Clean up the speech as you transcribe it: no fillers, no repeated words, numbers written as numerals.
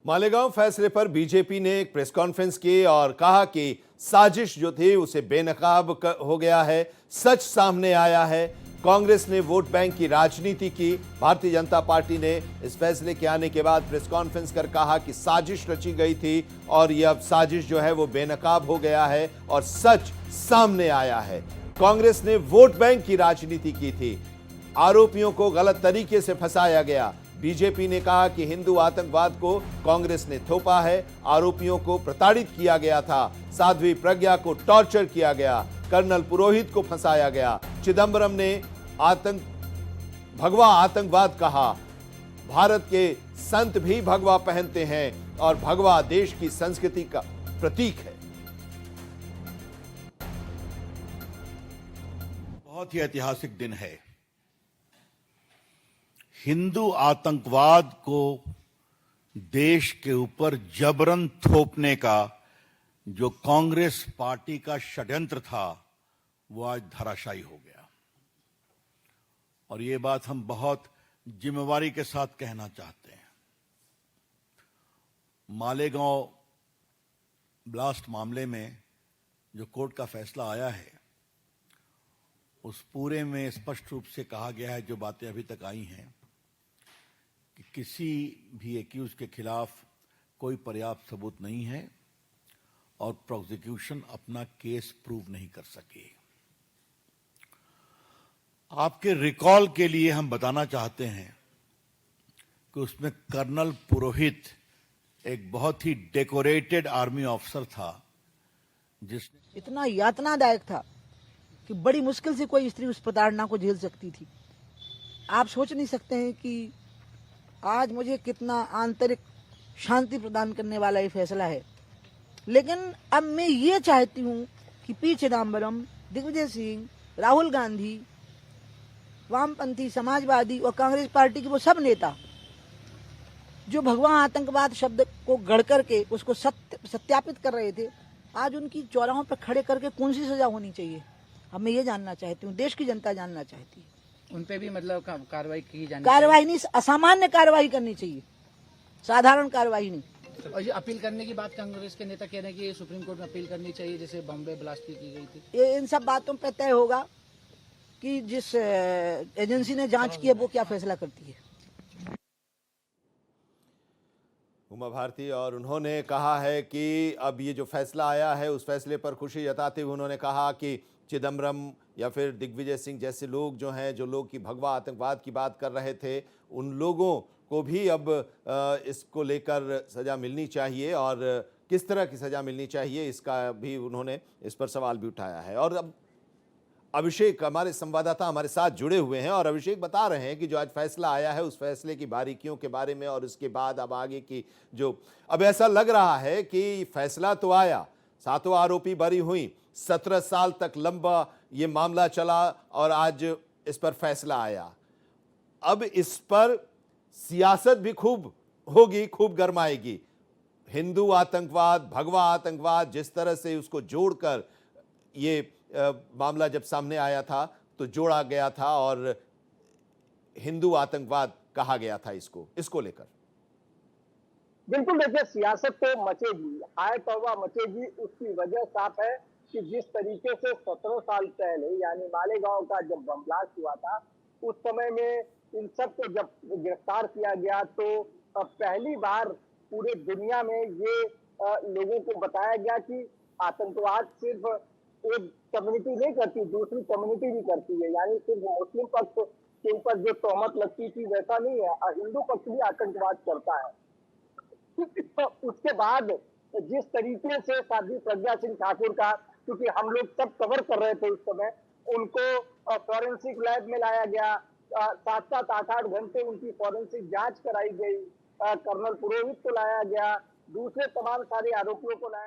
मालेगांव फैसले पर बीजेपी ने एक प्रेस कॉन्फ्रेंस की और कहा कि साजिश जो थी उसे बेनकाब हो गया है, सच सामने आया है। कांग्रेस ने वोट बैंक की राजनीति की। भारतीय जनता पार्टी ने इस फैसले के आने के बाद प्रेस कॉन्फ्रेंस कर कहा कि साजिश रची गई थी और यह अब साजिश जो है वो बेनकाब हो गया है और सच सामने आया है। कांग्रेस ने वोट बैंक की राजनीति की थी, आरोपियों को गलत तरीके से फंसाया गया। बीजेपी ने कहा कि हिंदू आतंकवाद को कांग्रेस ने थोपा है, आरोपियों को प्रताड़ित किया गया था, साध्वी प्रज्ञा को टॉर्चर किया गया, कर्नल पुरोहित को फंसाया गया। चिदंबरम ने भगवा आतंकवाद कहा। भारत के संत भी भगवा पहनते हैं और भगवा देश की संस्कृति का प्रतीक है। बहुत ही ऐतिहासिक दिन है। हिंदू आतंकवाद को देश के ऊपर जबरन थोपने का जो कांग्रेस पार्टी का षड्यंत्र था वो आज धराशायी हो गया। और ये बात हम बहुत जिम्मेवारी के साथ कहना चाहते हैं। मालेगांव ब्लास्ट मामले में जो कोर्ट का फैसला आया है उस पूरे में स्पष्ट रूप से कहा गया है, जो बातें अभी तक आई हैं, कि किसी भी एक्यूज के खिलाफ कोई पर्याप्त सबूत नहीं है और प्रोसिक्यूशन अपना केस प्रूव नहीं कर सके। आपके रिकॉल के लिए हम बताना चाहते हैं कि उसमें कर्नल पुरोहित एक बहुत ही डेकोरेटेड आर्मी ऑफिसर था, जिसने इतना यातनादायक था कि बड़ी मुश्किल से कोई स्त्री उस प्रताड़ना को झेल सकती थी। आप सोच नहीं सकते हैं कि आज मुझे कितना आंतरिक शांति प्रदान करने वाला ये फैसला है। लेकिन अब मैं ये चाहती हूँ कि पी चिदंबरम, दिग्विजय सिंह, राहुल गांधी, वामपंथी, समाजवादी और कांग्रेस पार्टी के वो सब नेता जो भगवा आतंकवाद शब्द को गढ़ करके उसको सत्यापित कर रहे थे, आज उनकी चौराहों पर खड़े करके कौन सी सजा होनी चाहिए, अब मैं ये जानना चाहती हूँ, देश की जनता जानना चाहती है। उन पे भी मतलब कार्रवाई की जानी कार्रवाई नहीं, असामान्य कार्रवाई करनी चाहिए, साधारण कार्रवाई नहीं। और ये अपील करने की बात कांग्रेस के नेता कह रहे हैं कि सुप्रीम कोर्ट में अपील करनी चाहिए, जैसे बॉम्बे ब्लास्ट की गई थी। ये इन सब बातों पर तय होगा कि जिस एजेंसी ने जांच की है वो क्या फैसला करती है। उमा भारती, और उन्होंने कहा है कि अब ये जो फैसला आया है उस फैसले पर खुशी जताते हुए उन्होंने कहा कि चिदंबरम या फिर दिग्विजय सिंह जैसे लोग जो हैं, जो लोग की भगवा आतंकवाद की बात कर रहे थे, उन लोगों को भी अब इसको लेकर सज़ा मिलनी चाहिए और किस तरह की सज़ा मिलनी चाहिए इसका भी उन्होंने इस पर सवाल भी उठाया है। और अब अभिषेक, हमारे संवाददाता हमारे साथ जुड़े हुए हैं और अभिषेक बता रहे हैं कि जो आज फैसला आया है उस फैसले की बारीकियों के बारे में और उसके बाद अब आगे की जो अब ऐसा लग रहा है कि फैसला तो आया, सातों आरोपी बरी हुई, 17 साल तक लंबा ये मामला चला और आज इस पर फैसला आया। अब इस पर सियासत भी खूब होगी, खूब गरमाएगी। हिंदू आतंकवाद, भगवा आतंकवाद, जिस तरह से उसको जोड़कर ये मामला जब सामने आया था तो जोड़ा गया था और हिंदू आतंकवाद कहा गया था इसको लेकर। बिल्कुल, देखिए सियासत तो मचेगी, हाय तौबा मचेगी। उसकी वजह साफ है कि जिस तरीके से 17 साल पहले यानी मालेगांव का जब बम ब्लास्ट हुआ था, उस समय में इन सब को जब गिरफ्तार किया गया तो पहली बार पूरे दुनिया में ये लोगों को बताया गया कि आतंकवाद सिर्फ एक कम्युनिटी नहीं करती, दूसरी कम्युनिटी भी करती है। यानी सिर्फ मुस्लिम पक्ष के ऊपर जो तोहमत लगती थी वैसा नहीं है, हिंदू पक्ष भी आतंकवाद करता है। उसके बाद जिस तरीके से साध्वी प्रज्ञा सिंह ठाकुर का, क्योंकि हम लोग सब कवर कर रहे थे उस समय, उनको फॉरेंसिक लैब में लाया गया, 7-7, 8-8 घंटे उनकी फॉरेंसिक जांच कराई गई, कर्नल पुरोहित को लाया गया, दूसरे तमाम सारे आरोपियों को लाया गया।